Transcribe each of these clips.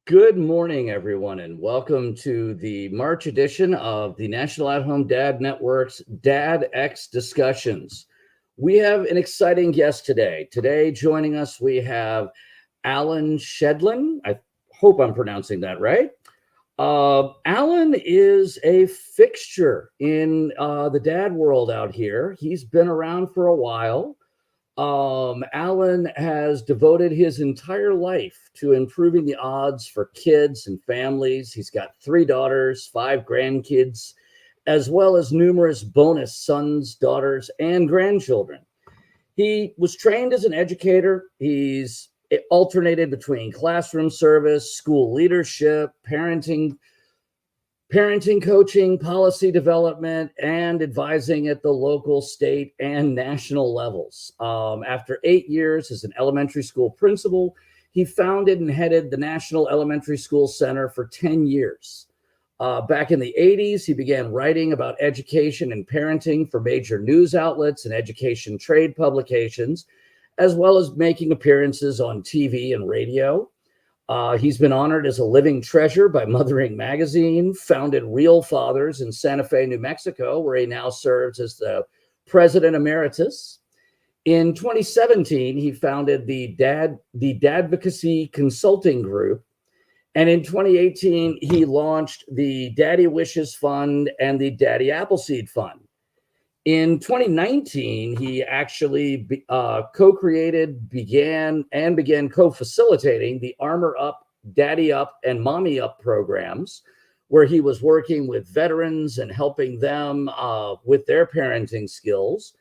Good morning, everyone, and welcome to the March edition of the National At-Home Dad Network's DadX Discussions. We have an exciting guest today. Today, joining us, we have Allan Shedlin. I hope I'm pronouncing that right. Allan is a fixture in the dad world out here. He's been around for a while. Allan has devoted his entire life to improving the odds for kids and families. He's got 3 daughters, 5 grandkids, as well as numerous bonus sons, daughters, and grandchildren. He was trained as an educator. He's alternated between classroom service, school leadership, parenting coaching, policy development, and advising at the local, state, and national levels. After 8 years as an elementary school principal, he founded and headed the National Elementary School Center for 10 years. Back in the 80s, he began writing about education and parenting for major news outlets and education trade publications, as well as making appearances on TV and radio. He's been honored as a living treasure by Mothering Magazine, founded Real Fathers in Santa Fe, New Mexico, where he now serves as the president emeritus. In 2017, he founded the DADvocacy Consulting Group. And in 2018, he launched the Daddy Wishes Fund and the Daddy Appleseed Fund. In 2019, he actually co-created, began co-facilitating the Armor Up, Daddy Up, and Mommy Up programs, where he was working with veterans and helping them with their parenting skills.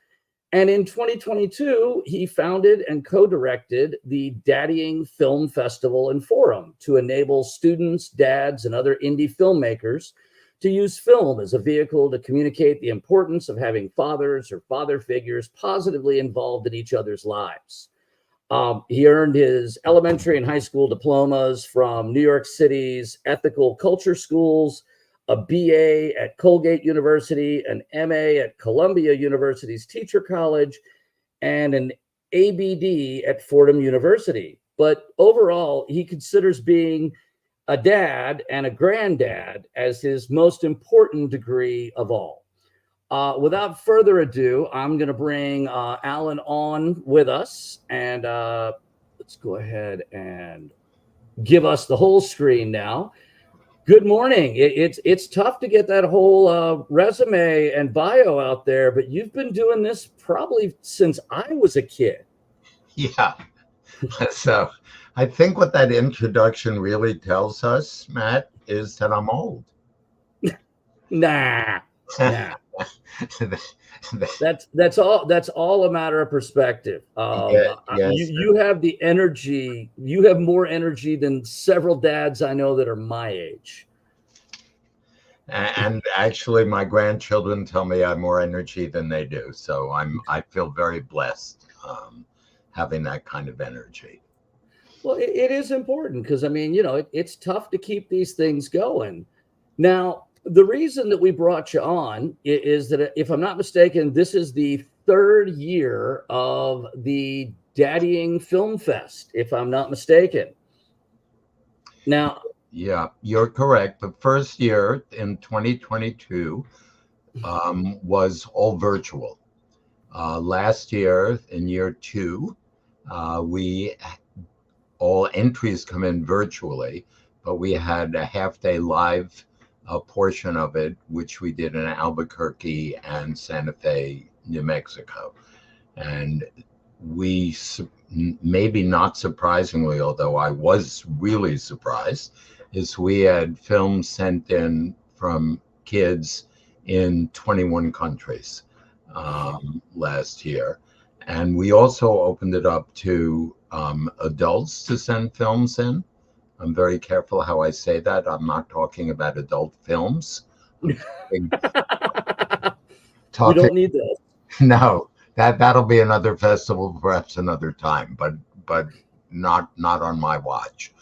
And in 2022, he founded and co-directed the Daddying Film Festival and Forum to enable students, dads, and other indie filmmakers to use film as a vehicle to communicate the importance of having fathers or father figures positively involved in each other's lives. He earned his elementary and high school diplomas from New York City's ethical culture schools, a BA at Colgate University, an MA at Columbia University's Teacher College, and an ABD at Fordham University. But overall, he considers being a dad and a granddad as his most important degree of all. Without further ado, I'm going to bring Allan on with us, and let's go ahead and give us the whole screen now. Good morning. It's tough to get that whole resume and bio out there, but you've been doing this probably since I was a kid. Yeah. So I think what that introduction really tells us, Matt, is that I'm old. Nah. That's all a matter of perspective. Yes. You have the energy. You have more energy than several dads I know that are my age. And actually, my grandchildren tell me I have more energy than they do. So I feel very blessed having that kind of energy. Well, it is important because, I mean, it's tough to keep these things going. Now, the reason that we brought you on is that, if I'm not mistaken, this is the 3rd year of the Daddying Film Fest, if I'm not mistaken. Now, yeah, you're correct. The first year in 2022 was all virtual. Last year, in year 2, all entries come in virtually, but we had a half-day live portion of it, which we did in Albuquerque and Santa Fe, New Mexico. And we, maybe not surprisingly, although I was really surprised, is we had films sent in from kids in 21 countries last year. And we also opened it up to adults to send films in. I'm very careful how I say that. I'm not talking about adult films. We don't need that. No, that'll be another festival, perhaps another time, but not on my watch.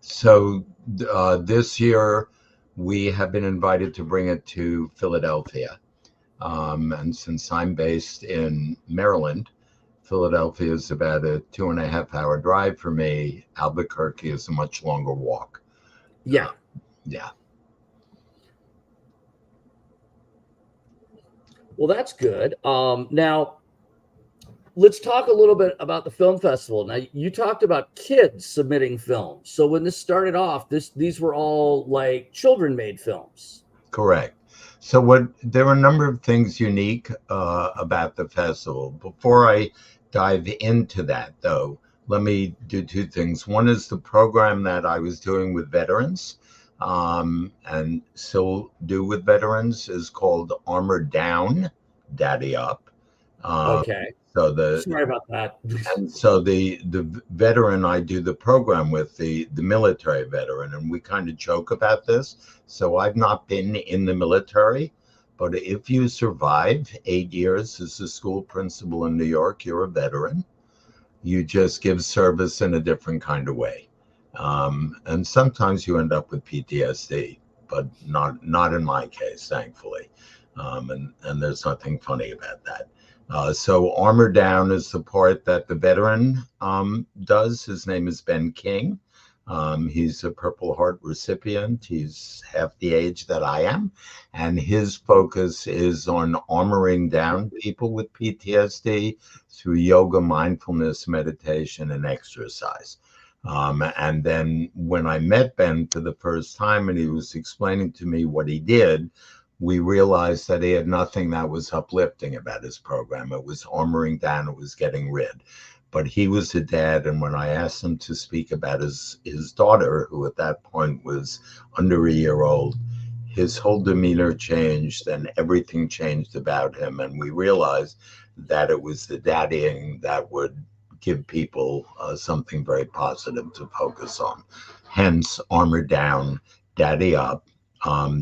So this year we have been invited to bring it to Philadelphia. And since I'm based in Maryland, Philadelphia is about a 2.5 hour drive for me. Albuquerque is a much longer walk. Yeah. Yeah. Well, that's good. Now, let's talk a little bit about the film festival. Now, you talked about kids submitting films. So when this started off, these were all like children-made films. Correct. So there are a number of things unique about the festival. Before I dive into that, though, let me do two things. One is the program that I was doing with veterans, and still do with veterans, is called Armor Down, Daddy Up. Okay. So Sorry about that. and so the veteran I do the program with, the military veteran, and we kind of joke about this. So I've not been in the military, but if you survive 8 years as a school principal in New York, you're a veteran. You just give service in a different kind of way, and sometimes you end up with PTSD, but not in my case, thankfully. And there's nothing funny about that. So Armor Down is the part that the veteran does. His name is Ben King. He's a Purple Heart recipient. He's half the age that I am. And his focus is on armoring down people with PTSD through yoga, mindfulness, meditation, and exercise. And then when I met Ben for the first time and he was explaining to me what he did, we realized that he had nothing that was uplifting about his program. It was armoring down, it was getting rid. But he was a dad, and when I asked him to speak about his daughter, who at that point was under a year old, his whole demeanor changed and everything changed about him. And we realized that it was the daddying that would give people something very positive to focus on. Hence, Armor Down, Daddy Up,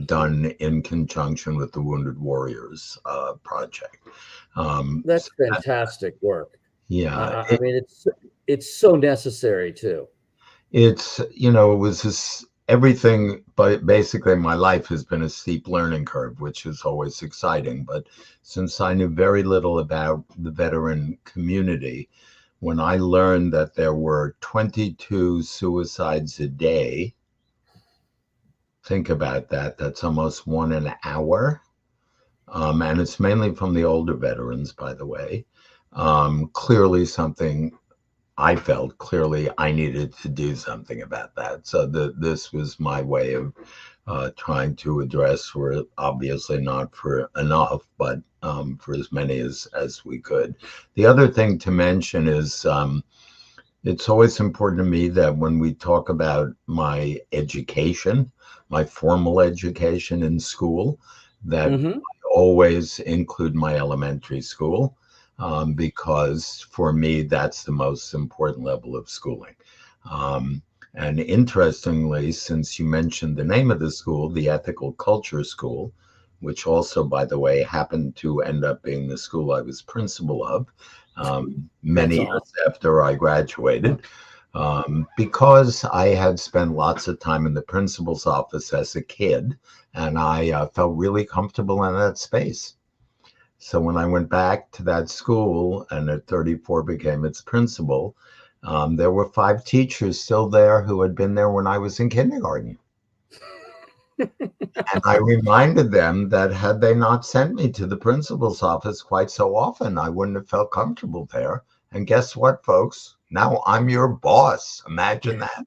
done in conjunction with the Wounded Warriors Project. That's fantastic work. Yeah. I mean, it's so necessary too. It was this everything, but basically my life has been a steep learning curve, which is always exciting. But since I knew very little about the veteran community, when I learned that there were 22 suicides a day, think about that. That's almost one an hour. And it's mainly from the older veterans, by the way. Clearly something I felt clearly I needed to do something about that. So this was my way of trying to address, we're obviously not for enough, but for as many as we could. The other thing to mention is it's always important to me that when we talk about my education, my formal education in school, that I always include my elementary school, because for me, that's the most important level of schooling. And interestingly, since you mentioned the name of the school, the Ethical Culture School, which also, by the way, happened to end up being the school I was principal of many years after I graduated, because I had spent lots of time in the principal's office as a kid, and I felt really comfortable in that space. So when I went back to that school and at 34 became its principal, there were 5 teachers still there who had been there when I was in kindergarten. And I reminded them that had they not sent me to the principal's office quite so often, I wouldn't have felt comfortable there. And guess what, folks? Now I'm your boss. Imagine that.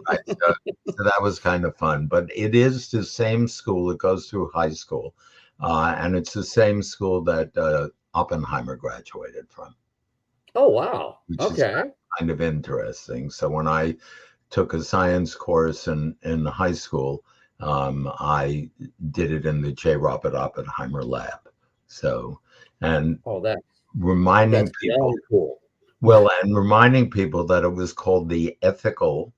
Right? So that was kind of fun. But it is the same school. It goes through high school. And it's the same school that Oppenheimer graduated from. Oh, wow. Which Okay. is kind of interesting. So when I took a science course in high school, I did it in the J. Robert Oppenheimer lab. So, and that's reminding people, cool. well, and reminding people that it was called the Ethical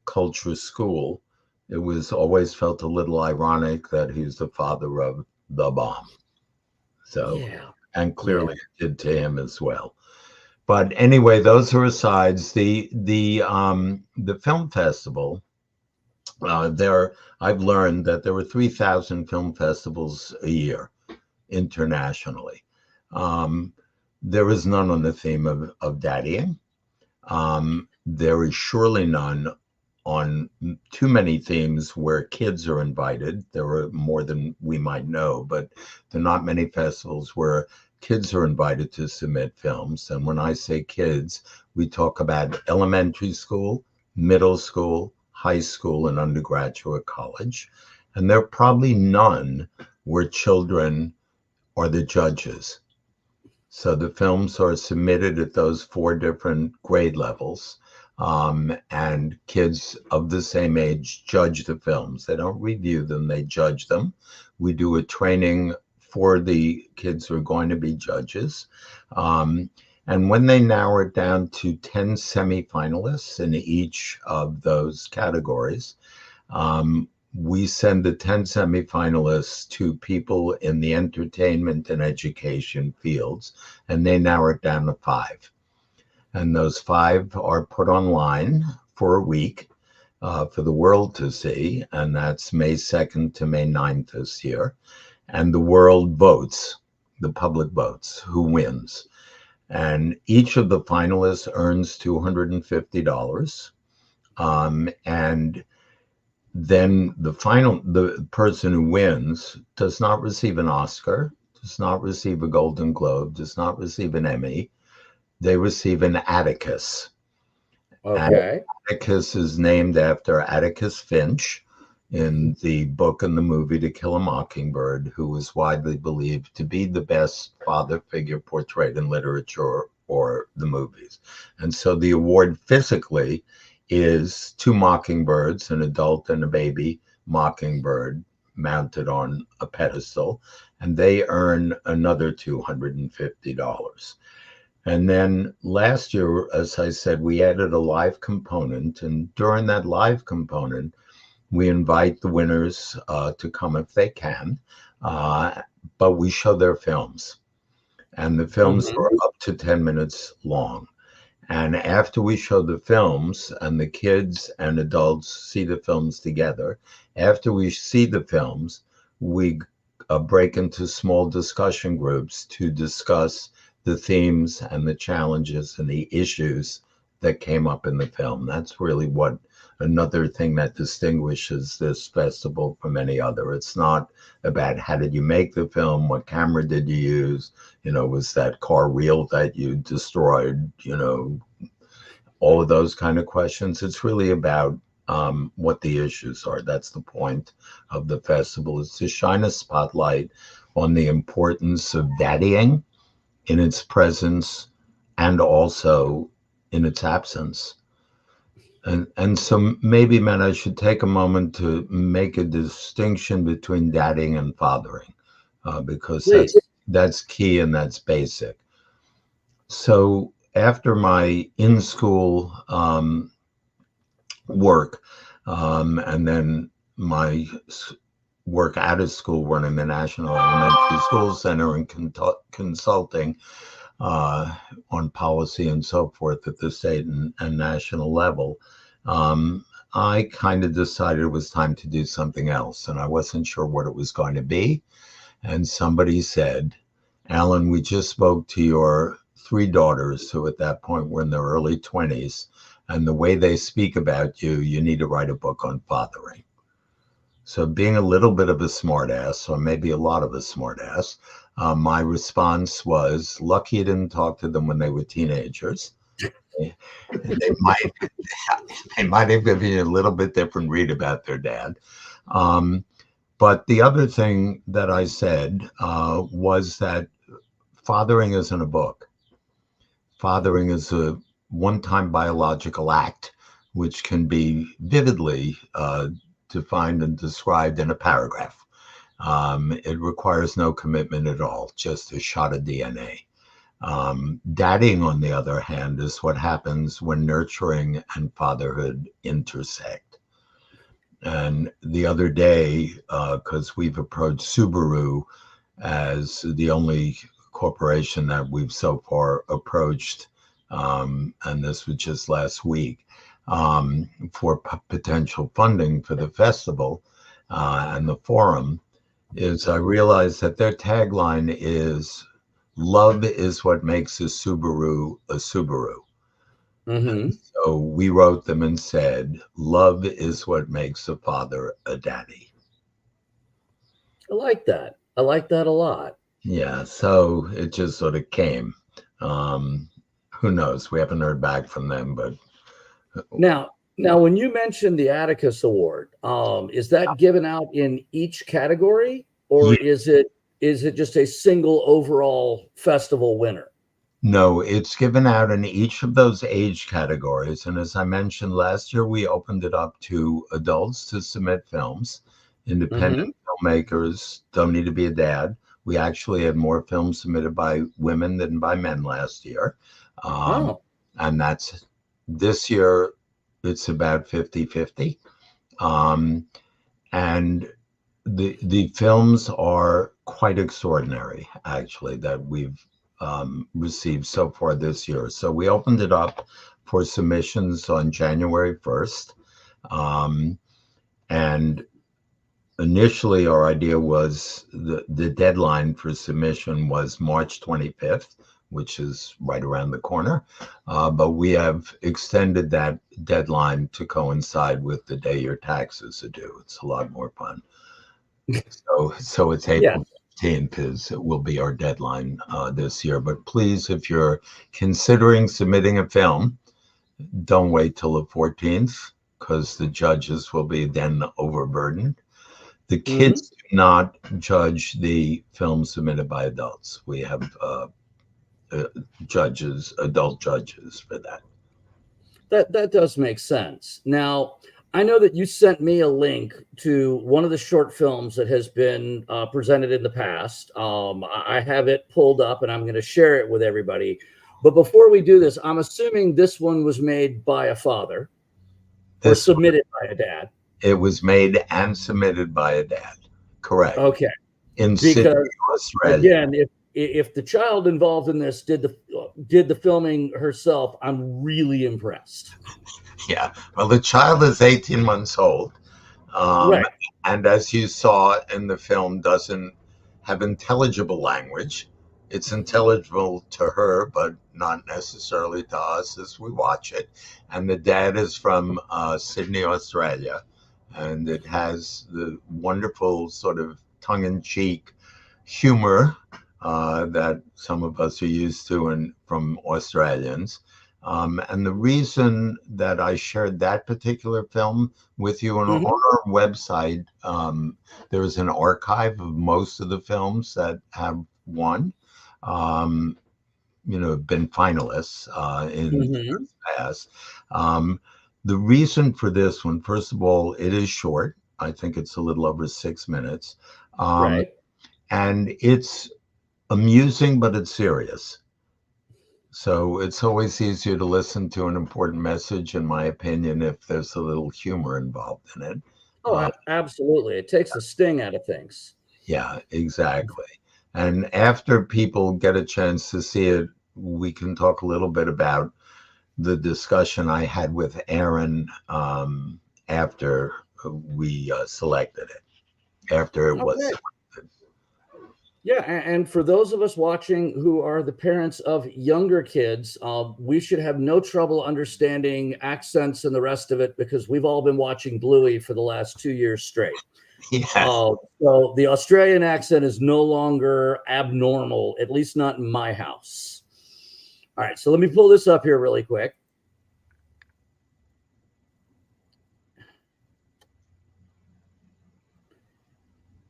Culture School. It was always felt a little ironic that he's the father of the bomb. So, yeah. And clearly it did to him as well. But anyway, those are asides. The film festival, I've learned that there were 3,000 film festivals a year internationally. There is none on the theme of daddying. There is surely none on too many themes where kids are invited. There are more than we might know, but there are not many festivals where kids are invited to submit films. And when I say kids, we talk about elementary school, middle school, high school, and undergraduate college. And there are probably none where children are the judges. So the films are submitted at those 4 different grade levels, and kids of the same age judge the films. They don't review them, they judge them. We do a training for the kids who are going to be judges. And when they narrow it down to 10 semifinalists in each of those categories, we send the 10 semifinalists to people in the entertainment and education fields, and they narrow it down to 5. And those 5 are put online for a week for the world to see, and that's May 2nd to May 9th this year. And the world votes, the public votes, who wins. And each of the finalists earns $250. And then the person who wins does not receive an Oscar, does not receive a Golden Globe, does not receive an Emmy. They receive an Atticus. Okay. And Atticus is named after Atticus Finch in the book and the movie To Kill a Mockingbird, who was widely believed to be the best father figure portrayed in literature or the movies. And so the award physically is 2 mockingbirds, an adult and a baby mockingbird mounted on a pedestal, and they earn another $250. And then last year, as I said, we added a live component, and during that live component, we invite the winners to come if they can, but we show their films, and the films are up to 10 minutes long. And after we show the films and the kids and adults see the films together, after we see the films, we break into small discussion groups to discuss the themes and the challenges and the issues that came up in the film. That's really what another thing that distinguishes this festival from any other. It's not about how did you make the film, what camera did you use, was that car real that you destroyed, all of those kind of questions. It's really about what the issues are. That's the point of the festival, is to shine a spotlight on the importance of daddying in its presence and also in its absence. And so maybe, Matt, I should take a moment to make a distinction between daddying and fathering, because that's key and that's basic. So after my in-school work, and then my work out of school running the National Elementary School Center and consulting on policy and so forth at the state and national level, I kind of decided it was time to do something else, and I wasn't sure what it was going to be. And somebody said, Allan, we just spoke to your 3 daughters who at that point were in their early 20s, and the way they speak about you, you need to write a book on fathering. So being a little bit of a smartass, or maybe a lot of a smartass, my response was, lucky you didn't talk to them when they were teenagers. They might have given you a little bit different read about their dad. But the other thing that I said was that fathering isn't a book. Fathering is a one-time biological act, which can be vividly defined and described in a paragraph. It requires no commitment at all, just a shot of DNA. Daddying, on the other hand, is what happens when nurturing and fatherhood intersect. And the other day, because we've approached Subaru as the only corporation that we've so far approached, and this was just last week, for potential funding for the festival and the forum, is I realized that their tagline is love is what makes a Subaru a Subaru. Mm-hmm. So we wrote them and said, love is what makes a father a daddy. I like that. I like that a lot. Yeah, so it just sort of came. Um, who knows? We haven't heard back from them, but Now, when you mentioned the Atticus Award, is that given out in each category, or yeah, is it just a single overall festival winner? no, it's given out in each of those age categories. And as I mentioned last year, we opened it up to adults to submit films. Independent Mm-hmm. filmmakers don't need to be a dad. We actually had more films submitted by women than by men last year. Um, Oh, and that's this year, it's about 50-50. Um, and the films are quite extraordinary, actually, that we've received so far this year. So we opened it up for submissions on January 1st. Um, and initially, our idea was the deadline for submission was March 25th, which is right around the corner. But we have extended that deadline to coincide with the day your taxes are due. It's a lot more fun. So it's yeah. April 15th is will be our deadline this year. But please, if you're considering submitting a film, don't wait till the 14th because the judges will be then overburdened. The Mm-hmm. kids do not judge the films submitted by adults. We have uh, judges, adult judges for that. That does make sense. Now, I know that you sent me a link to one of the short films that has been presented in the past. I have it pulled up, and I'm going to share it with everybody. But before we do this, I'm assuming this one was made by a father or This one, submitted by a dad. it was made and submitted by a dad. Correct. Okay, In Sydney, because Australia. again, if the child involved in this did the filming herself, I'm really impressed. Yeah. Well, the child is 18 months old. Um, Right. and as you saw in the film, doesn't have intelligible language. It's intelligible to her, but not necessarily to us as we watch it. And the dad is from Sydney, Australia, and it has the wonderful sort of tongue-in-cheek humor that some of us are used to from Australians. And the reason that I shared that particular film with you on Mm-hmm. our website, there is an archive of most of the films that have won, um, been finalists in Mm-hmm. past. Um, the reason for this one, first of all, it is short. I think it's a little over 6 minutes. Um, Right. and it's amusing, but it's serious. So it's always easier to listen to an important message, in my opinion, if there's a little humor involved in it. Oh, Uh, absolutely. It takes the sting out of things. yeah, exactly. And after people get a chance to see it, we can talk a little bit about the discussion I had with Aaron after we selected it, after it was Okay. selected. Yeah, and for those of us watching who are the parents of younger kids, we should have no trouble understanding accents and the rest of it because we've all been watching Bluey for the last 2 years straight. Yeah. So the Australian accent is no longer abnormal, at least not in my house. All right, so let me pull this up here really quick.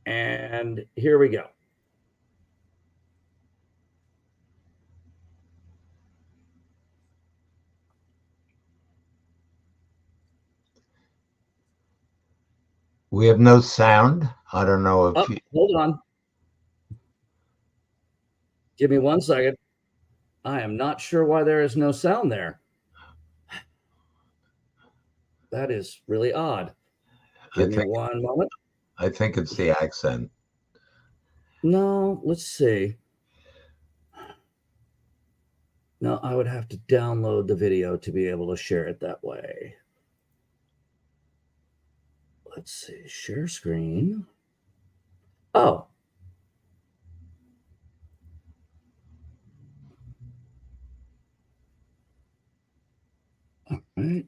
And here we go. We have no sound. I don't know Oh, if you, hold on. Give me 1 second. I am not sure why there is no sound there. That is really odd. I Give me think 1 moment. I think it's the accent. No, let's see. No, I would have to download the video to be able to share it that way. Let's see. Share screen. Oh, Right.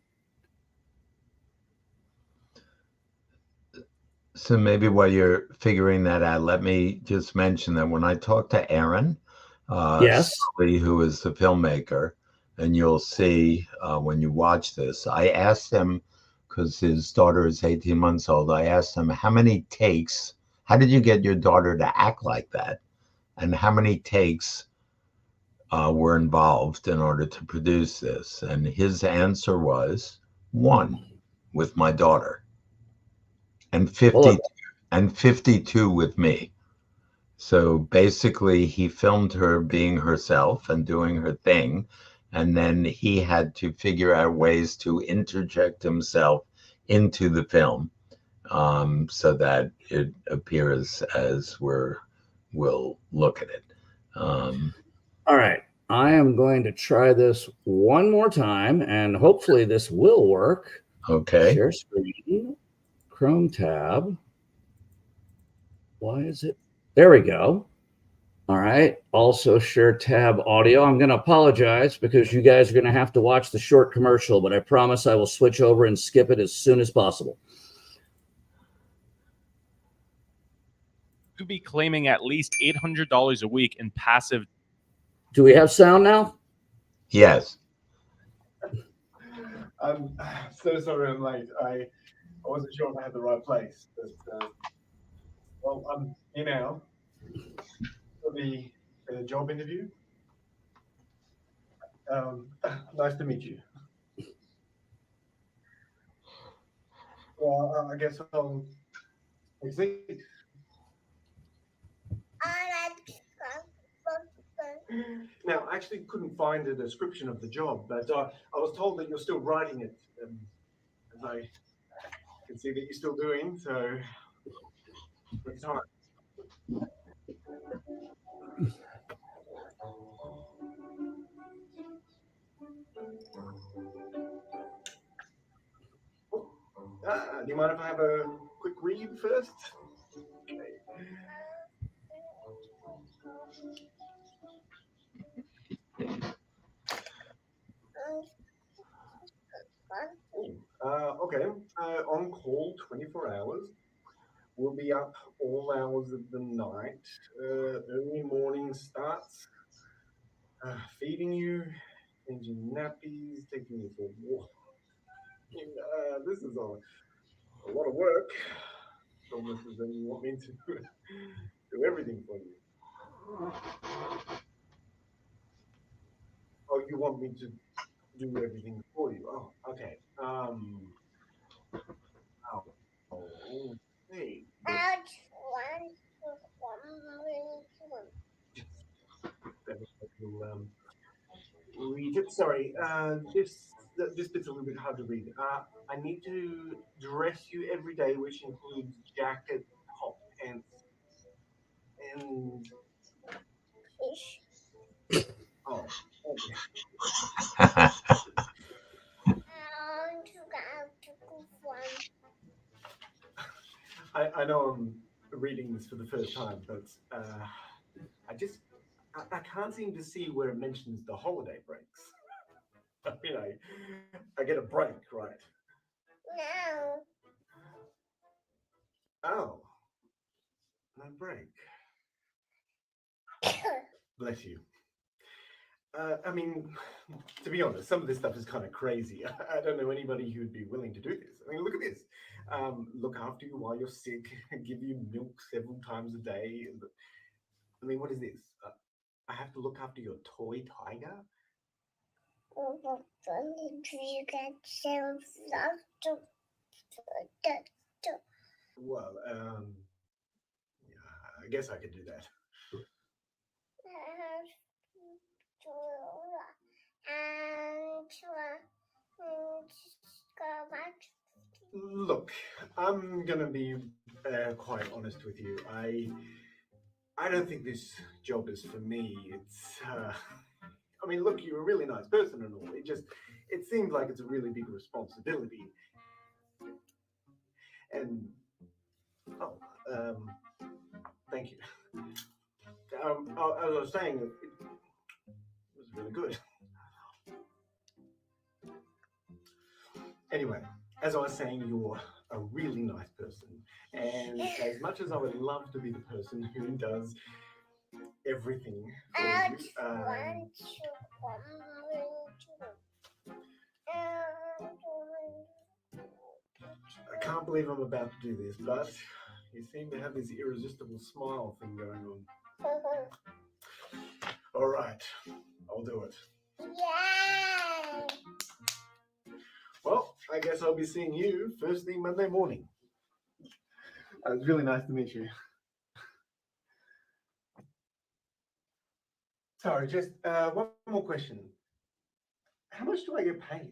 So maybe while you're figuring that out, let me just mention that when I talked to Aaron Yes. Sully, who is the filmmaker, and you'll see when you watch this, I asked him, because his daughter is 18 months old, I asked him, how many takes, how did you get your daughter to act like that? And how many takes were involved in order to produce this? And his answer was one with my daughter and Well, 52 with me. So basically, he filmed her being herself and doing her thing. And then he had to figure out ways to interject himself into the film so that it appears as we'll look at it. all right. I am going to try this one more time, and hopefully this will work. Okay. Share screen, Chrome tab. Why is it? There we go. All right. Also share tab audio. I'm going to apologize because you guys are going to have to watch the short commercial, but I promise I will switch over and skip it as soon as possible. You'd be claiming at least $800 a week in passive. Do we have sound now? Yes. I'm so sorry I'm late. I wasn't sure if I had the right place, but well, I'm here now for the job interview. Nice to meet you. Well, I guess I'll exit. Now, I actually couldn't find a description of the job, but I was told that you're still writing it, as I can see that you're still doing, so it's time. Do you mind if I have a quick read first? Okay. On call 24 hours. We'll be up all hours of the night. Early morning starts. Feeding you, changing nappies, taking you for a walk. This is a lot of work. Almost as though you want me to do everything for you. Oh, you want me to do everything for you? Oh, okay. Hey. Read it. Sorry, this bit's a little bit hard to read. I need to dress you every day, which includes jacket, top, pants, and oh, okay. I know I'm reading this for the first time, but I can't seem to see where it mentions the holiday breaks. I mean, I get a break, right? No. Oh, no break. Bless you. I mean, to be honest, some of this stuff is kind of crazy. I don't know anybody who would be willing to do this. I mean, look at this. Look after you while you're sick, give you milk several times a day. I mean, what is this? I have to look after your toy tiger? Well, yeah, I guess I could do that. Look, I'm gonna be quite honest with you. I don't think this job is for me. It's I mean, look, you're a really nice person and all. It seems like it's a really big responsibility. And oh, thank you. As I was saying, it was really good. Anyway, as I was saying, you're a really nice person. And as much as I would love to be the person who does everything for I can't believe I'm about to do this, but you seem to have this irresistible smile thing going on. All right, I'll do it. Yeah. Well, I guess I'll be seeing you first thing Monday morning. It's really nice to meet you. Sorry, just one more question. How much do I get paid?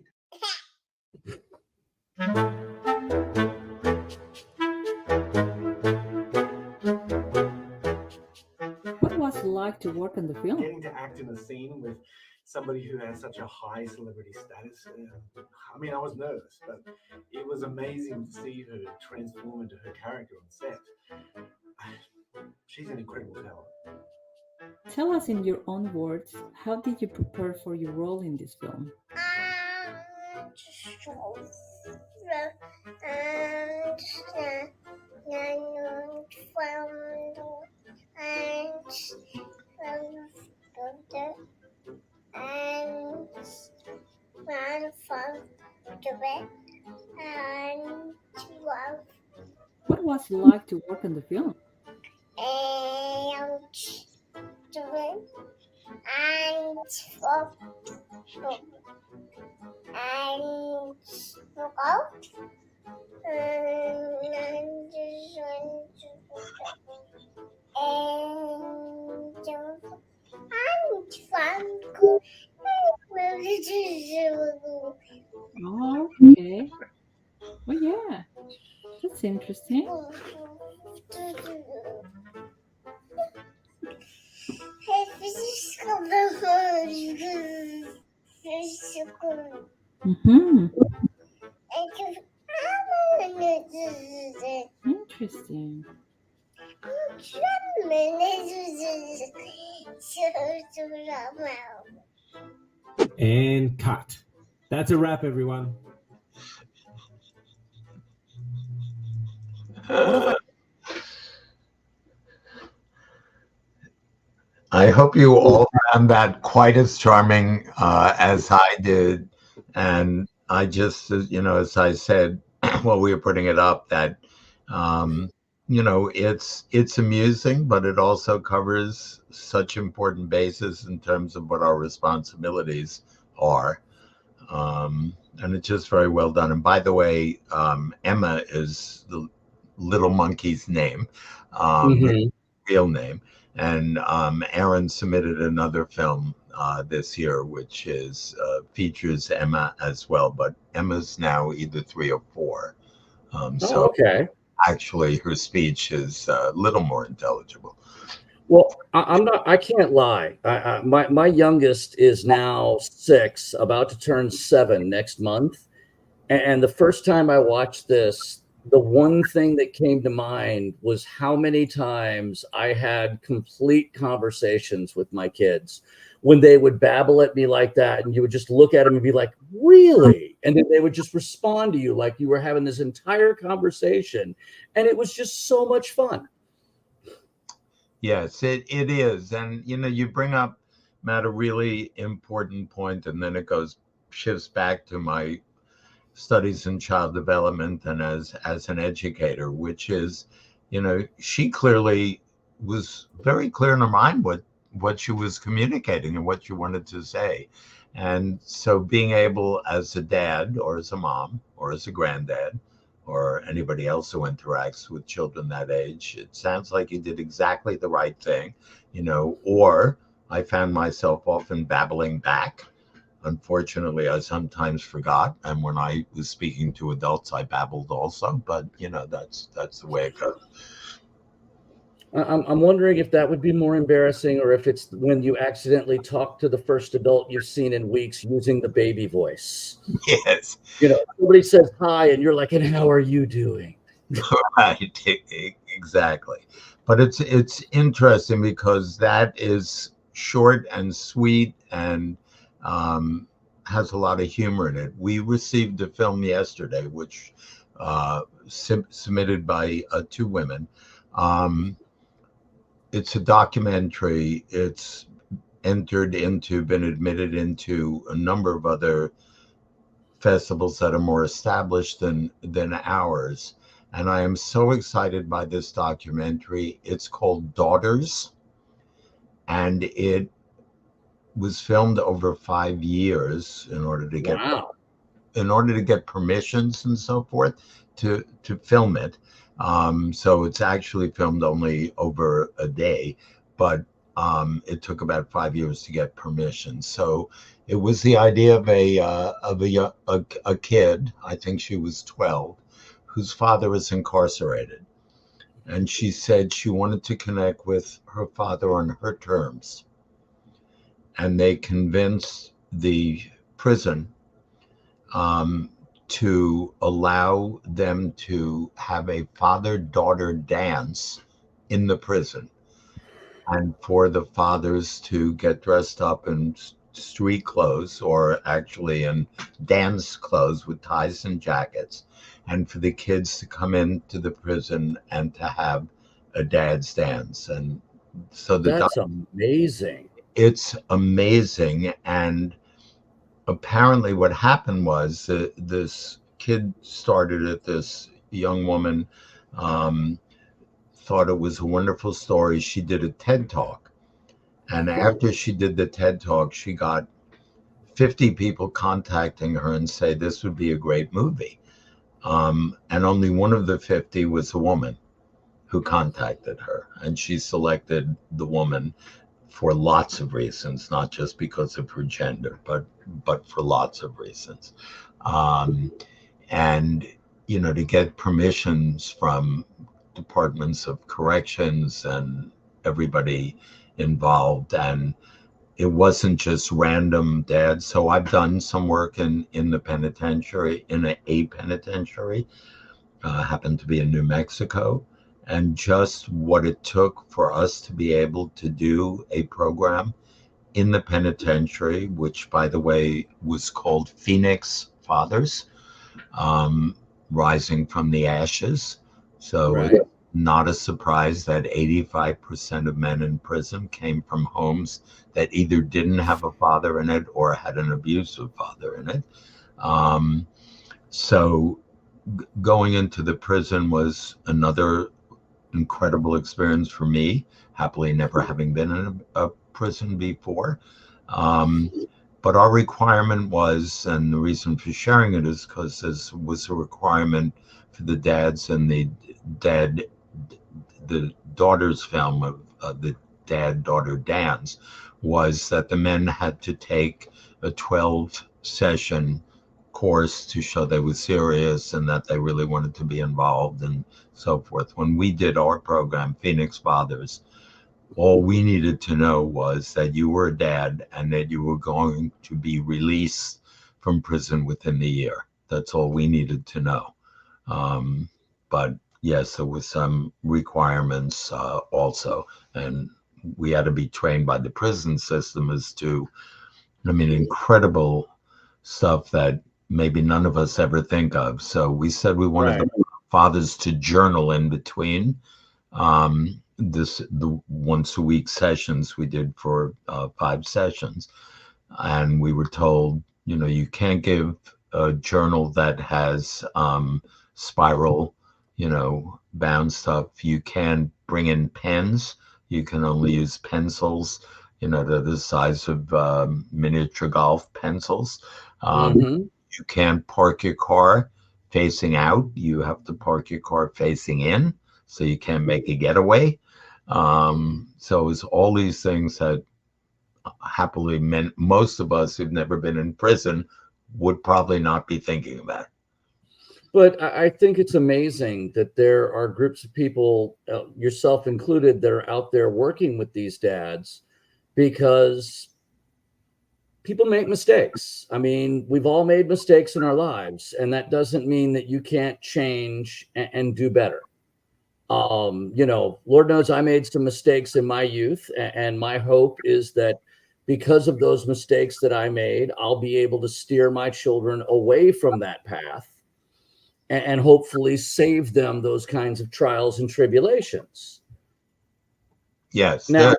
What was it like to work on the film? Getting to act in a scene with somebody who has such a high celebrity status. I mean, I was nervous, but it was amazing to see her transform into her character on set. She's an incredible talent. Tell us in your own words, how did you prepare for your role in this film? What was it like to work on the film? Oh, okay. Well, yeah, that's interesting. Mm-hmm. Interesting. And cut. That's a wrap, everyone. I hope you all found that quite as charming as I did. And I just, as I said while we were putting it up, that, it's amusing, but it also covers such important bases in terms of what our responsibilities are. And it's just very well done. And by the way, Emma is the little monkey's name, real name. And Aaron submitted another film this year, which features Emma as well. But Emma's now either 3 or 4. So okay. Actually, her speech is a little more intelligible. Well, I can't lie. My youngest is now 6, about to turn 7 next month. And the first time I watched this, the one thing that came to mind was how many times I had complete conversations with my kids when they would babble at me like that. And you would just look at them and be like, really? And then they would just respond to you like you were having this entire conversation. And it was just so much fun. Yes, it is. And, you bring up, Matt, a really important point, and then it shifts back to my studies in child development and as an educator, which is, she clearly was very clear in her mind what she was communicating and what she wanted to say. And so being able as a dad or as a mom or as a granddad or anybody else who interacts with children that age, it sounds like you did exactly the right thing, or I found myself often babbling back. Unfortunately, I sometimes forgot. And when I was speaking to adults, I babbled also, but that's the way it goes. I'm wondering if that would be more embarrassing or if it's when you accidentally talk to the first adult you've seen in weeks using the baby voice. Yes. Somebody says hi and you're like, and how are you doing? Right, exactly. But it's interesting because that is short and sweet and has a lot of humor in it. We received a film yesterday, which submitted by two women. It's a documentary. It's been admitted into a number of other festivals that are more established than ours. And I am so excited by this documentary. It's called Daughters, and it was filmed over 5 years in order to get permissions and so forth to film it. So it's actually filmed only over a day, but it took about 5 years to get permission. So it was the idea of a kid, I think she was 12, whose father is incarcerated. And she said she wanted to connect with her father on her terms. And they convinced the prison to allow them to have a father-daughter dance in the prison, and for the fathers to get dressed up in street clothes, or actually in dance clothes with ties and jackets, and for the kids to come into the prison and to have a dad's dance. And so that's amazing. It's amazing. And apparently what happened was this kid started it. This young woman thought it was a wonderful story. She did a TED Talk. And after she did the TED Talk, she got 50 people contacting her and say this would be a great movie. And only one of the 50 was a woman who contacted her. And she selected the woman for lots of reasons, not just because of her gender, but for lots of reasons. And, you know, to get permissions from departments of corrections and everybody involved. And it wasn't just random dads. So I've done some work in the penitentiary, in a penitentiary, happened to be in New Mexico. And just what it took for us to be able to do a program in the penitentiary, which, by the way, was called Phoenix Fathers, Rising from the Ashes. So Right. It's not a surprise that 85% of men in prison came from homes that either didn't have a father in it or had an abusive father in it. So going into the prison was another incredible experience for me, happily never having been in a prison before. But our requirement was, and the reason for sharing it is because this was a requirement for the dads in the daughters film of the dad-daughter dance, was that the men had to take a 12-session course to show they were serious and that they really wanted to be involved and so forth. When we did our program, Phoenix Fathers, all we needed to know was that you were a dad and that you were going to be released from prison within the year. That's all we needed to know. But yes, there was some requirements also, and we had to be trained by the prison system as to, I mean, incredible stuff that maybe none of us ever think of. So we said we wanted the fathers to journal in between the once a week sessions we did for 5 sessions. And we were told, you know, you can't give a journal that has spiral, you know, bound stuff. You can't bring in pens. You can only use pencils, you know, they're the size of miniature golf pencils. You can't park your car facing out. You have to park your car facing in, so you can't make a getaway. So it was all these things that happily meant most of us who've never been in prison would probably not be thinking about. But I think it's amazing that there are groups of people, yourself included, that are out there working with these dads, because people make mistakes. I mean, we've all made mistakes in our lives, and that doesn't mean that you can't change and do better. You know, Lord knows I made some mistakes in my youth, and my hope is that because of those mistakes that I made, I'll be able to steer my children away from that path and hopefully save them those kinds of trials and tribulations. Yes. Now,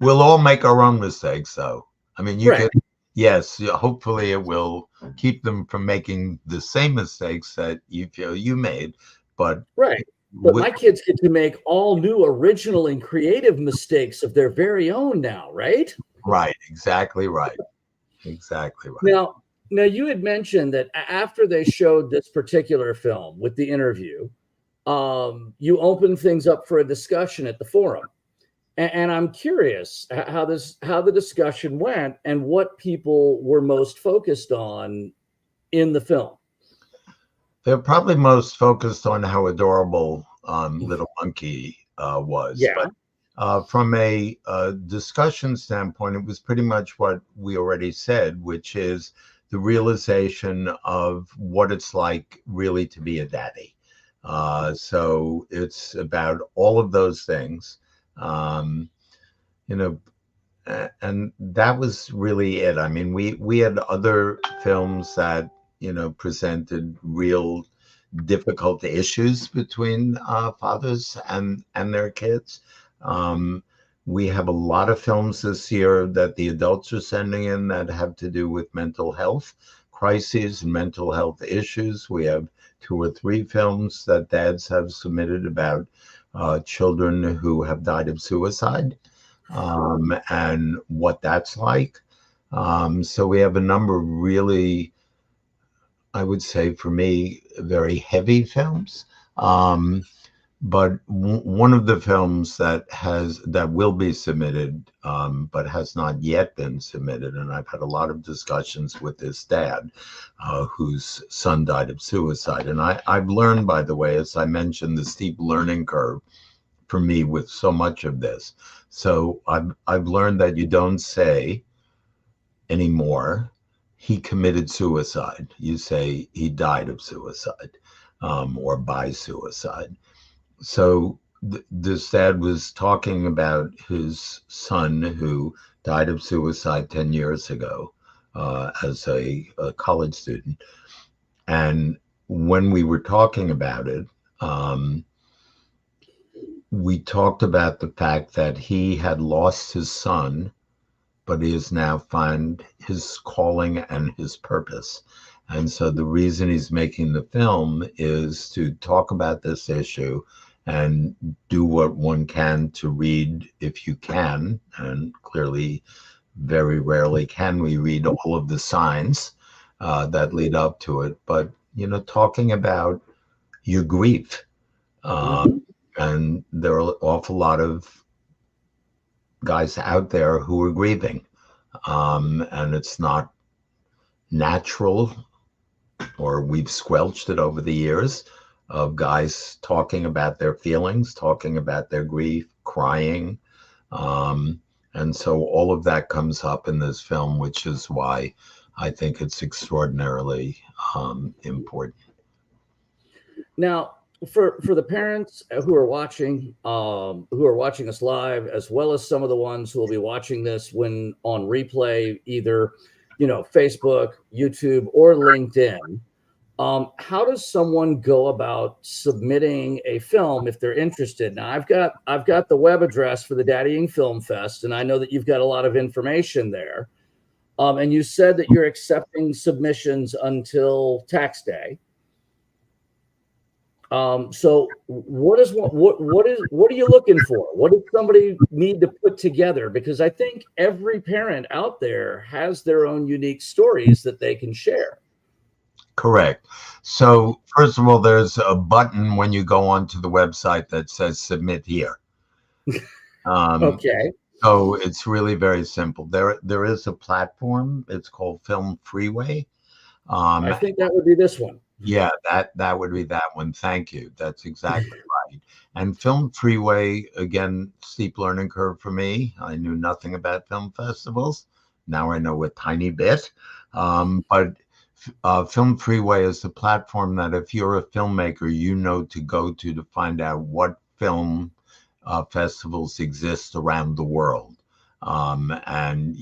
we'll all make our own mistakes, though. I mean, you right. can, yes, hopefully it will keep them from making the same mistakes that you feel you made. But Right. But my kids get to make all new, original, and creative mistakes of their very own now, right? Right. Exactly right. Exactly right. Now you had mentioned that after they showed this particular film with the interview, you opened things up for a discussion at the forum. And I'm curious how the discussion went and what people were most focused on in the film. They're probably most focused on how adorable little monkey was. Yeah. But from a discussion standpoint, it was pretty much what we already said, which is the realization of what it's like really to be a daddy. So it's about all of those things, you know, and that was really it. I mean, we had other films that, you know, presented real difficult issues between fathers and their kids. We have a lot of films this year that the adults are sending in that have to do with mental health crises and mental health issues. We have 2 or 3 films that dads have submitted about children who have died of suicide and what that's like. So we have a number of really, I would say for me, very heavy films. But one of the films that will be submitted, but has not yet been submitted, and I've had a lot of discussions with this dad, whose son died of suicide. And I've learned, by the way, as I mentioned, the steep learning curve for me with so much of this. So I've learned that you don't say anymore he committed suicide. You say he died of suicide, or by suicide. So this dad was talking about his son who died of suicide 10 years ago as a college student. And when we were talking about it, we talked about the fact that he had lost his son, but he has now found his calling and his purpose. And so the reason he's making the film is to talk about this issue and do what one can to read, if you can, and clearly very rarely can we read all of the signs that lead up to it, but, you know, talking about your grief. And there are an awful lot of guys out there who are grieving, and it's not natural, or we've squelched it over the years, of guys talking about their feelings, talking about their grief, crying. And so all of that comes up in this film, which is why I think it's extraordinarily important. Now, for the parents who are watching us live, as well as some of the ones who will be watching this when on replay, either, you know, Facebook, YouTube, or LinkedIn, how does someone go about submitting a film if they're interested? Now, I've got the web address for the Daddying Film Fest, and I know that you've got a lot of information there. And you said that you're accepting submissions until tax day. So what are you looking for? What does somebody need to put together? Because I think every parent out there has their own unique stories that they can share. Correct. So first of all, there's a button when you go onto the website that says submit here. Okay. So it's really very simple. There is a platform. It's called Film Freeway. I think that would be this one. Yeah, that would be that one. Thank you. That's exactly right. And Film Freeway, again, steep learning curve for me. I knew nothing about film festivals. Now I know a tiny bit. But Film Freeway is the platform that if you're a filmmaker, you know to go to find out what film festivals exist around the world. and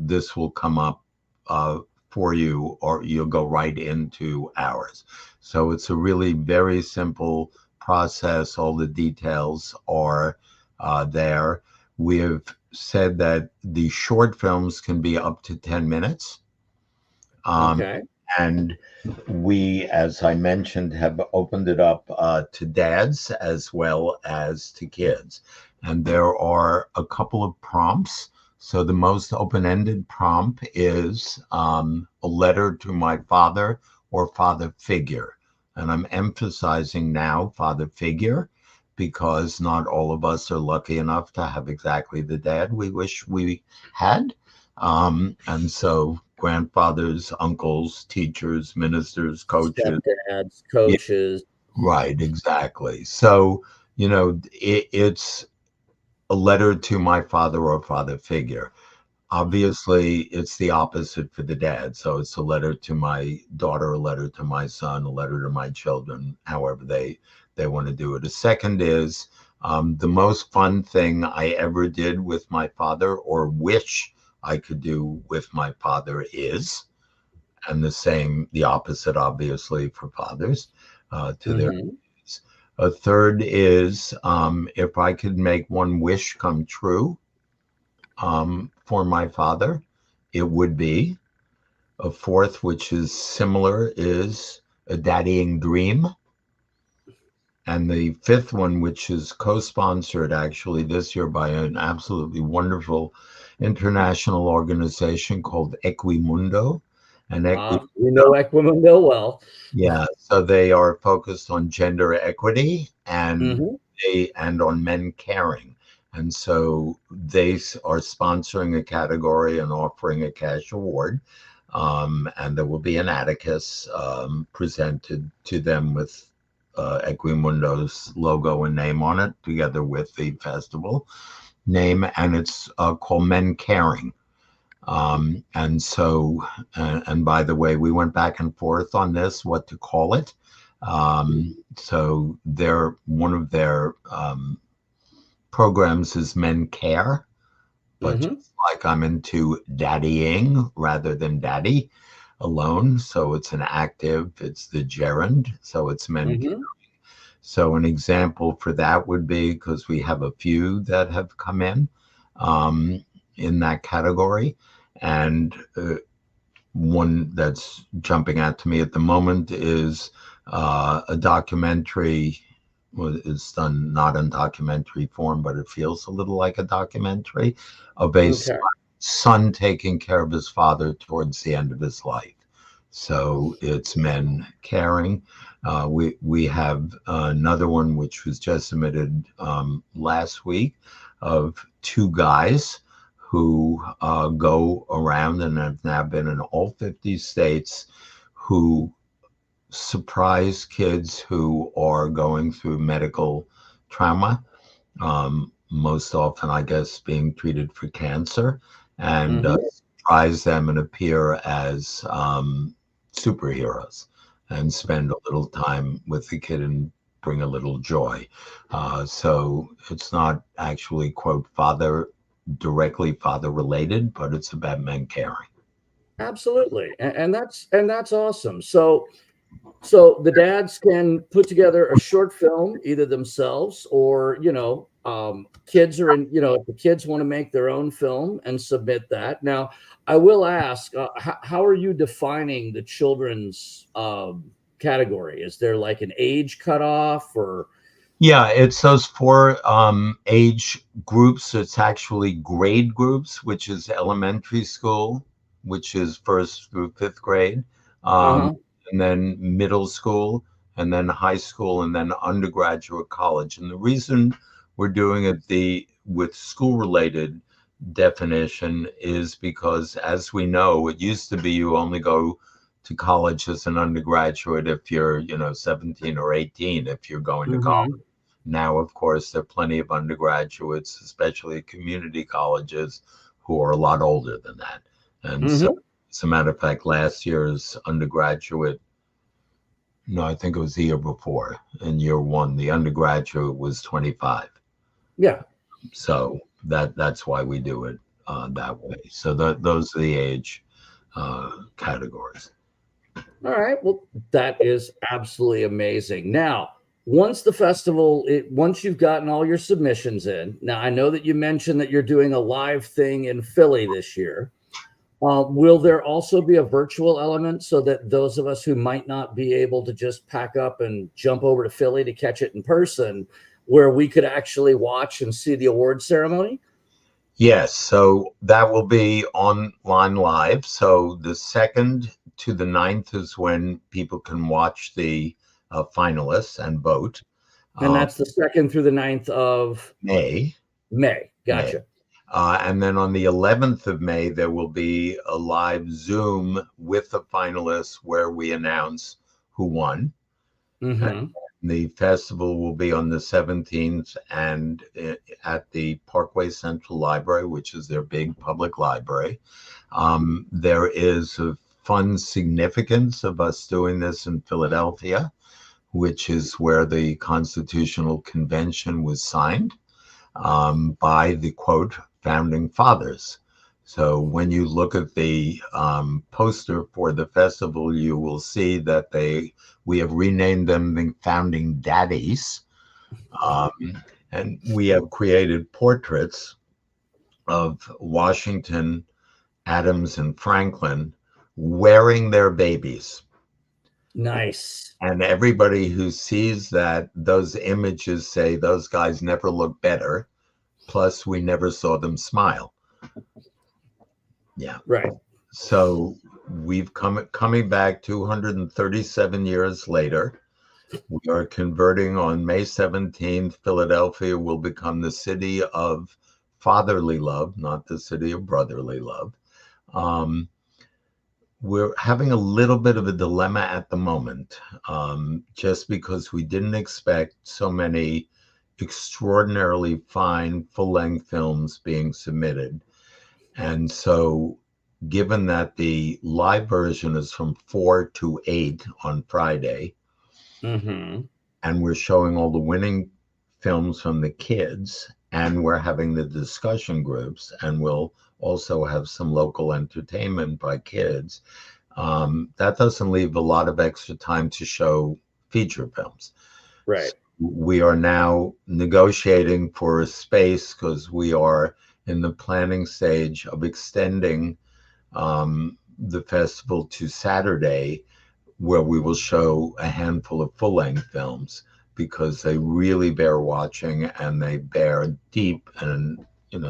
this will come up for you, or you'll go right into ours. So it's a really very simple process. All the details are there. We have said that the short films can be up to 10 minutes. Okay. And we, as I mentioned, have opened it up to dads as well as to kids. And there are a couple of prompts. So the most open-ended prompt is a letter to my father or father figure. And I'm emphasizing now father figure, because not all of us are lucky enough to have exactly the dad we wish we had. And so grandfathers, uncles, teachers, ministers, coaches. Stepdads, coaches. Right, exactly. So, it's a letter to my father or father figure. Obviously, it's the opposite for the dad. So it's a letter to my daughter, a letter to my son, a letter to my children, however they want to do it. A second is the most fun thing I ever did with my father, or wish I could do with my father, is, and the opposite, obviously, for fathers to their kids. A third is if I could make one wish come true for my father, it would be. A fourth, which is similar, is a daddying dream. And the fifth one, which is co-sponsored actually this year by an absolutely wonderful international organization called Equimundo. And We know Equimundo well. yeah, so they are focused on gender equity and on men caring. And so they are sponsoring a category and offering a cash award. And there will be an atticus presented to them with Equimundo's logo and name on it, together with the festival name. And it's called Men Caring. And so, and by the way, we went back and forth on this, what to call it. So one of their programs is Men Care, but just like I'm into daddying rather than daddy alone. So it's an active, it's the gerund. So it's Men Caring. So an example for that would be, because we have a few that have come in that category. And one that's jumping out to me at the moment is a documentary. Well, it's done not in documentary form, but it feels a little like a documentary of a son taking care of his father towards the end of his life. So it's Men Caring. We have another one which was just submitted last week, of two guys who go around and have now been in all 50 states, who surprise kids who are going through medical trauma, most often, I guess, being treated for cancer, and surprise them and appear as superheroes and spend a little time with the kid and bring a little joy. So it's not actually, quote, directly father related, but it's about men caring. Absolutely. And that's awesome. So the dads can put together a short film, either themselves or, kids are in, if the kids want to make their own film and submit that. Now, I will ask, how are you defining the children's category? Is there like an age cutoff, or? Yeah, it's those four age groups. It's actually grade groups, which is elementary school, which is 1st through 5th grade, and then middle school, and then high school, and then undergraduate college. And the reason we're doing it with school-related definition is because, as we know, it used to be you only go to college as an undergraduate if you're 17 or 18 if you're going to college. Now, of course, there are plenty of undergraduates, especially at community colleges, who are a lot older than that. And so, as a matter of fact, last year's undergraduate, no, I think it was the year before, in year one, the undergraduate was 25. Yeah. So that's why we do it that way. So those are the age categories. All right. Well, that is absolutely amazing. Now, once the festival, once you've gotten all your submissions in, now I know that you mentioned that you're doing a live thing in Philly this year. Will there also be a virtual element so that those of us who might not be able to just pack up and jump over to Philly to catch it in person, where we could actually watch and see the award ceremony? Yes, so that will be online live. So the 2nd to the 9th is when people can watch the finalists and vote. And that's the 2nd through the 9th of May. Gotcha. And then on the 11th of May, there will be a live Zoom with the finalists where we announce who won. Mm-hmm. The festival will be on the 17th and at the Parkway Central Library, which is their big public library. There is a fun significance of us doing this in Philadelphia, which is where the Constitutional Convention was signed by the, quote, founding fathers. So when you look at the poster for the festival, you will see that we have renamed them the Founding Daddies. And we have created portraits of Washington, Adams, and Franklin wearing their babies. Nice. And everybody who sees that, those images say those guys never look better. Plus, we never saw them smile. Yeah. Right. So we've coming back 237 years later. We are converting on May 17th. Philadelphia will become the city of fatherly love, not the city of brotherly love. We're having a little bit of a dilemma at the moment, just because we didn't expect so many extraordinarily fine full-length films being submitted. And so given that the live version is from 4 to 8 on Friday, mm-hmm. and we're showing all the winning films from the kids, and we're having the discussion groups, and we'll also have some local entertainment by kids, that doesn't leave a lot of extra time to show feature films. Right. So we are now negotiating for a space because we are in the planning stage of extending the festival to Saturday, where we will show a handful of full-length films because they really bear watching and they bear deep and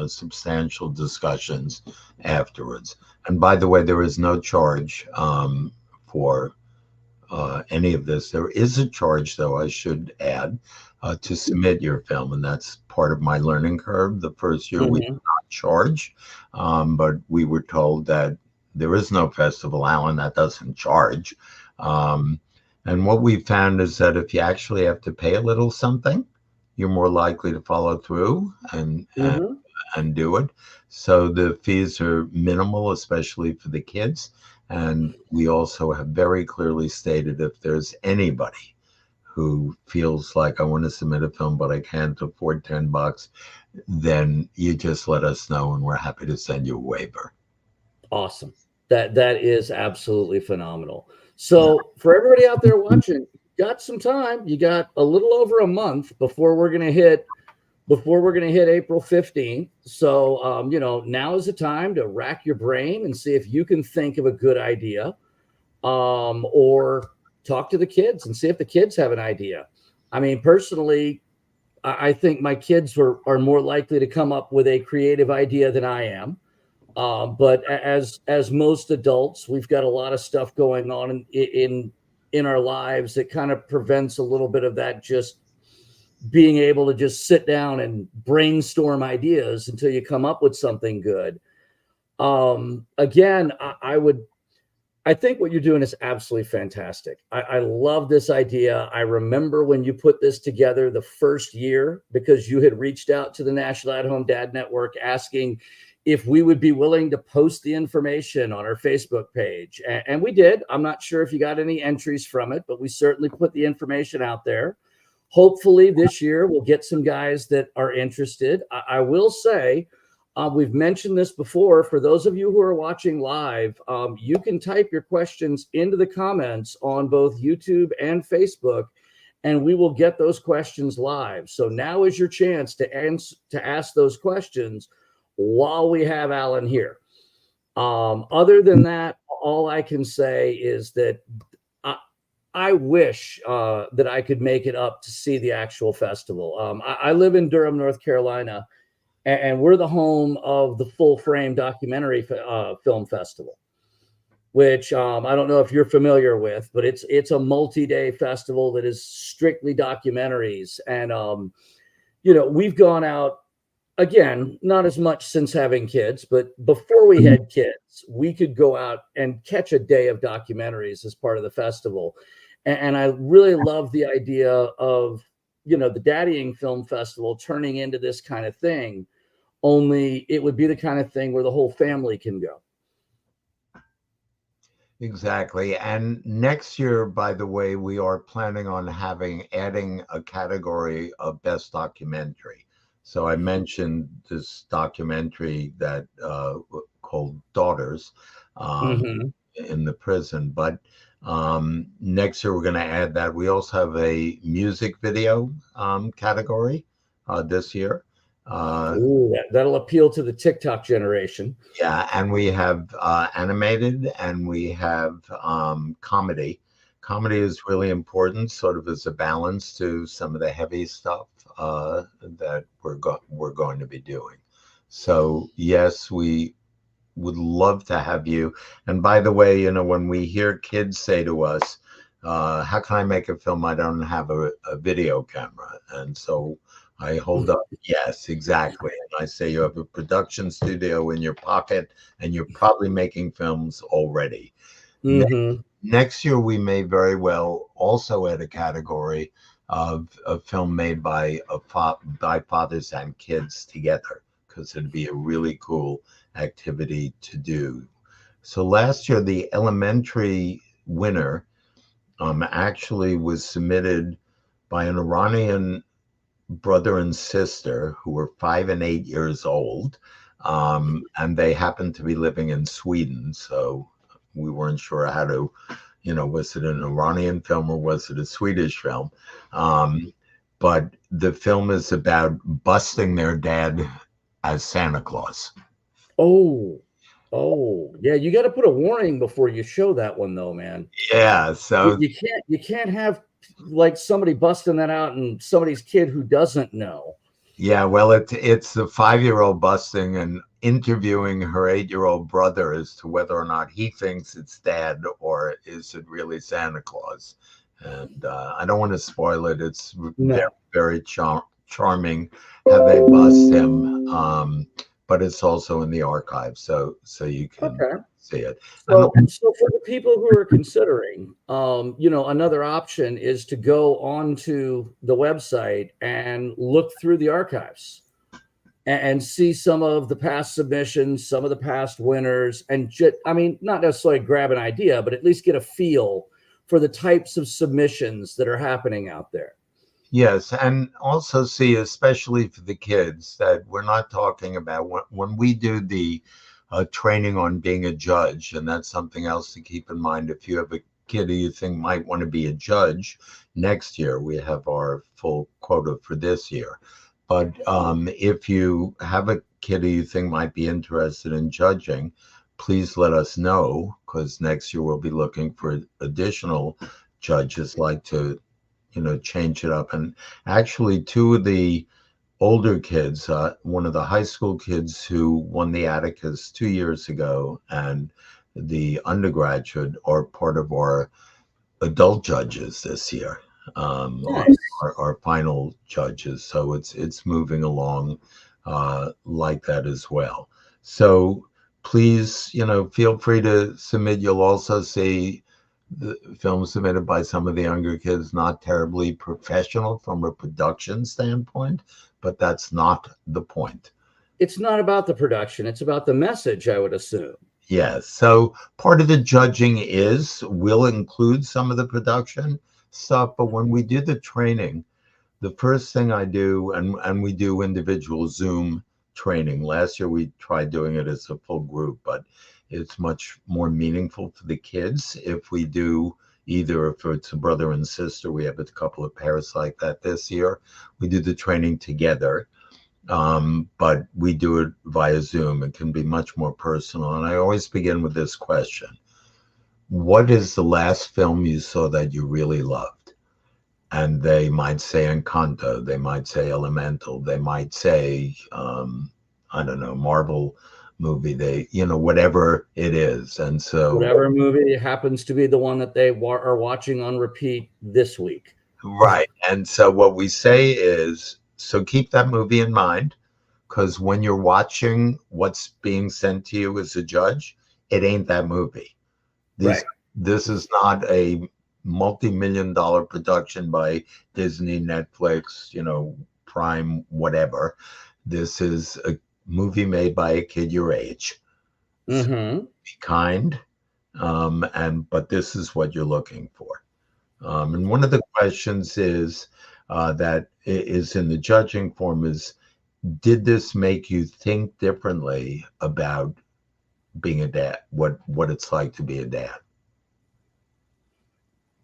substantial discussions afterwards. And by the way, there is no charge for any of this. There is a charge, though, I should add, to submit your film, and that's part of my learning curve. The first year we did not charge, but we were told that there is no festival, Allan, that doesn't charge. And what we found is that if you actually have to pay a little something, you're more likely to follow through and do it. So the fees are minimal, especially for the kids. And we also have very clearly stated if there's anybody who feels like I want to submit a film, but I can't afford $10, then you just let us know and we're happy to send you a waiver. Awesome. That is absolutely phenomenal. So for everybody out there watching, you got some time. You got a little over a month before we're going to hit April 15th. So, now is the time to rack your brain and see if you can think of a good idea, or talk to the kids and see if the kids have an idea. I mean, personally, I think my kids are more likely to come up with a creative idea than I am. But as most adults, we've got a lot of stuff going on in our lives that kind of prevents a little bit of that, just being able to just sit down and brainstorm ideas until you come up with something good. Again, I think what you're doing is absolutely fantastic. I love this idea. I remember when you put this together the first year, because you had reached out to the National At-Home Dad Network asking if we would be willing to post the information on our Facebook page. And we did. I'm not sure if you got any entries from it, but we certainly put the information out there. Hopefully this year we'll get some guys that are interested. I will say, We've mentioned this before. For those of you who are watching live, you can type your questions into the comments on both YouTube and Facebook, and we will get those questions live. So now is your chance to ask those questions while we have Allan here. Other than that, all I can say is that I wish that I could make it up to see the actual festival. I live in Durham, North Carolina, and we're the home of the Full Frame Documentary Film Festival, which I don't know if you're familiar with, but it's a multi-day festival that is strictly documentaries. And, you know, we've gone out, again, not as much since having kids, but before we had kids, we could go out and catch a day of documentaries as part of the festival. And I really love the idea of, you know, the Daddying Film Festival turning into this kind of thing, only it would be the kind of thing where the whole family can go. Exactly. And next year, by the way, we are planning on adding a category of best documentary. So I mentioned this documentary that called Daughters in the prison, but next year we're going to add that. We also have a music video category this year. Ooh, that'll appeal to the TikTok generation. Yeah, and we have animated, and we have comedy. Comedy is really important, sort of as a balance to some of the heavy stuff that we're going to be doing. So yes, we would love to have you. And by the way, you know, when we hear kids say to us, how can I make a film? I don't have a video camera. And so I hold up, yes, exactly. And I say, you have a production studio in your pocket, and you're probably making films already. Next year, we may very well also add a category of a film made by fathers and kids together, because it'd be a really cool activity to do. So last year, the elementary winner actually was submitted by an Iranian brother and sister who were 5 and 8 years old, and they happened to be living in Sweden. So we weren't sure how to, you know, was it an Iranian film or was it a Swedish film? But the film is about busting their dad as Santa Claus. Oh, yeah. You got to put a warning before you show that one, though, man. Yeah. So you can't have like somebody busting that out and somebody's kid who doesn't know. Yeah, well, it's the 5-year-old busting and interviewing her 8-year-old brother as to whether or not he thinks it's dad or is it really Santa Claus. And I don't want to spoil it. It's very, very charming how they bust him. But it's also in the archive, so you can see it. So for the people who are considering, you know, another option is to go onto the website and look through the archives and see some of the past submissions, some of the past winners, and I mean, not necessarily grab an idea, but at least get a feel for the types of submissions that are happening out there. Yes, and also see, especially for the kids, that we're not talking about when we do the training on being a judge, and that's something else to keep in mind. If you have a kid who you think might want to be a judge next year, we have our full quota for this year. But if you have a kid who you think might be interested in judging, please let us know, because next year we'll be looking for additional judges like to, you know, change it up. And actually, 2 of the older kids, one of the high school kids who won the Atticus 2 years ago, and the undergraduate are part of our adult judges this year, our final judges. So it's moving along like that as well. So please, you know, feel free to submit. You'll also see the film submitted by some of the younger kids, not terribly professional from a production standpoint, but that's not the point. It's not about the production. It's about the message, I would assume. Yes. So part of the judging will include some of the production stuff, but when we do the training, the first thing I do, and we do individual Zoom training. Last year we tried doing it as a full group, but it's much more meaningful for the kids if we do either, if it's a brother and sister, we have a couple of pairs like that this year. We do the training together, but we do it via Zoom. It can be much more personal. And I always begin with this question. What is the last film you saw that you really loved? And they might say Encanto, they might say Elemental, they might say, I don't know, Marvel movie, they, whatever it is. And so whatever movie happens to be the one that they are watching on repeat this week. Right. And so what we say is, so keep that movie in mind, because when you're watching what's being sent to you as a judge, it ain't that movie. This is not a multi-million-dollar production by Disney, Netflix, Prime, whatever. This is a movie made by a kid your age. So be kind, but this is what you're looking for. And one of the questions is that is in the judging form is, did this make you think differently about being a dad, what it's like to be a dad?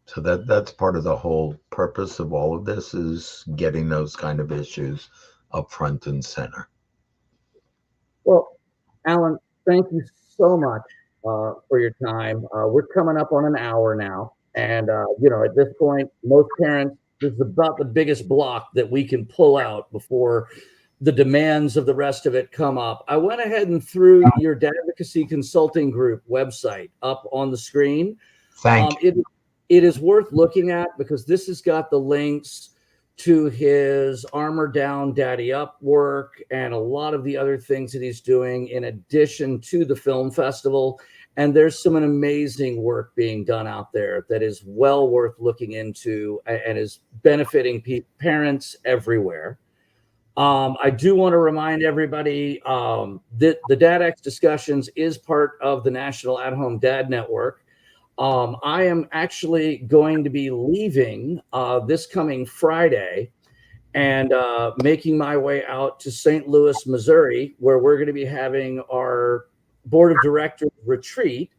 So that's part of the whole purpose of all of this, is getting those kind of issues up front and center. Well, Allan, thank you so much for your time. We're coming up on an hour now. And, at this point, most parents, this is about the biggest block that we can pull out before the demands of the rest of it come up. I went ahead and threw your DADvocacy Consulting Group website up on the screen. Thank you. It is worth looking at, because this has got the links to his Armor Down Daddy Up work and a lot of the other things that he's doing in addition to the film festival. And there's some amazing work being done out there that is well worth looking into and is benefiting parents everywhere. I do want to remind everybody that the DadX Discussions is part of the National At-Home Dad Network. I am actually going to be leaving this coming Friday and making my way out to St. Louis, Missouri, where we're going to be having our Board of Directors retreat.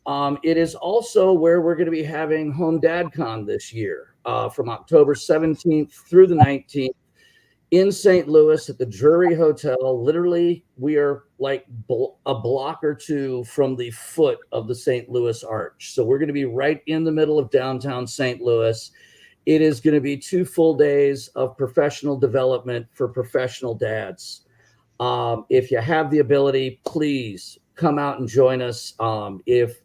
It is also where we're going to be having Home Dad Con this year from October 17th through the 19th in St. Louis at the Drury Hotel. Literally, we are like a block or two from the foot of the St. Louis Arch. So we're going to be right in the middle of downtown St. Louis. It is going to be 2 full days of professional development for professional dads. If you have the ability, please come out and join us. If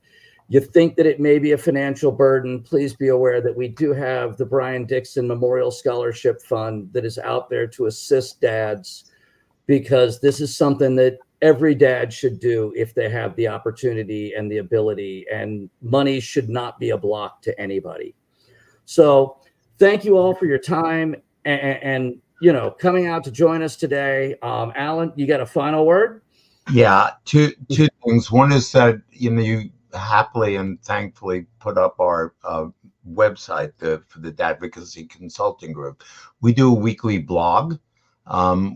you think that it may be a financial burden, please be aware that we do have the Brian Dixon Memorial Scholarship Fund that is out there to assist dads, because this is something that every dad should do if they have the opportunity and the ability, and money should not be a block to anybody. So thank you all for your time and coming out to join us today. Allan, you got a final word? Yeah, two things. One is that, you happily and thankfully put up our website for the DADvocacy Consulting Group. We do a weekly blog.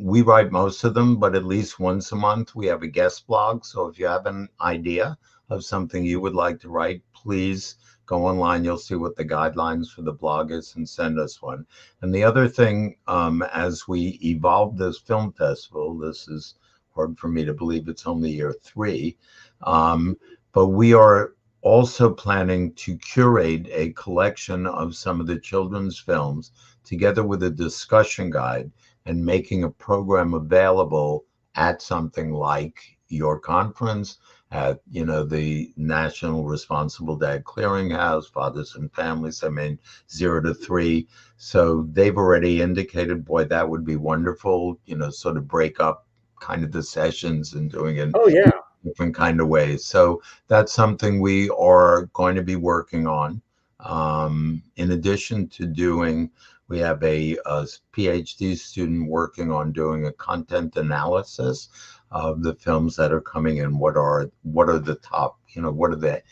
We write most of them, but at least once a month we have a guest blog. So if you have an idea of something you would like to write, please go online. You'll see what the guidelines for the blog is and send us one. And the other thing, as we evolve this film festival, this is hard for me to believe it's only year 3, but we are also planning to curate a collection of some of the children's films together with a discussion guide, and making a program available at something like your conference, at the National Responsible Dad Clearinghouse, Fathers and Families, 0 to 3. So they've already indicated, boy, that would be wonderful, sort of break up kind of the sessions and doing it different kind of ways. So that's something we are going to be working on. In addition to we have a PhD student working on doing a content analysis of the films that are coming in. What are the top, what are the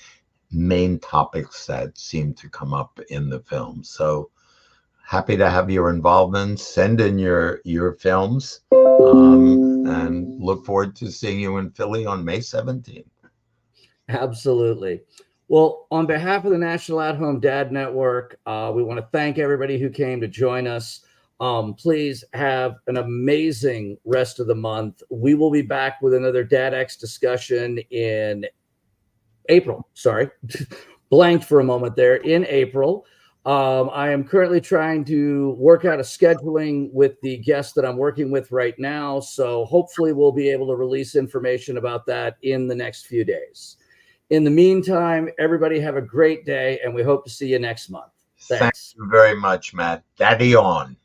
main topics that seem to come up in the film? So happy to have your involvement. Send in your films, and look forward to seeing you in Philly on May 17th. Absolutely. Well, on behalf of the National At-Home Dad Network, we want to thank everybody who came to join us. Please have an amazing rest of the month. We will be back with another DadX discussion in April. Sorry, blanked for a moment there. In April. I am currently trying to work out a scheduling with the guest that I'm working with right now. So hopefully we'll be able to release information about that in the next few days. In the meantime, everybody have a great day, and we hope to see you next month. Thanks. Thank you very much, Matt. Daddy on.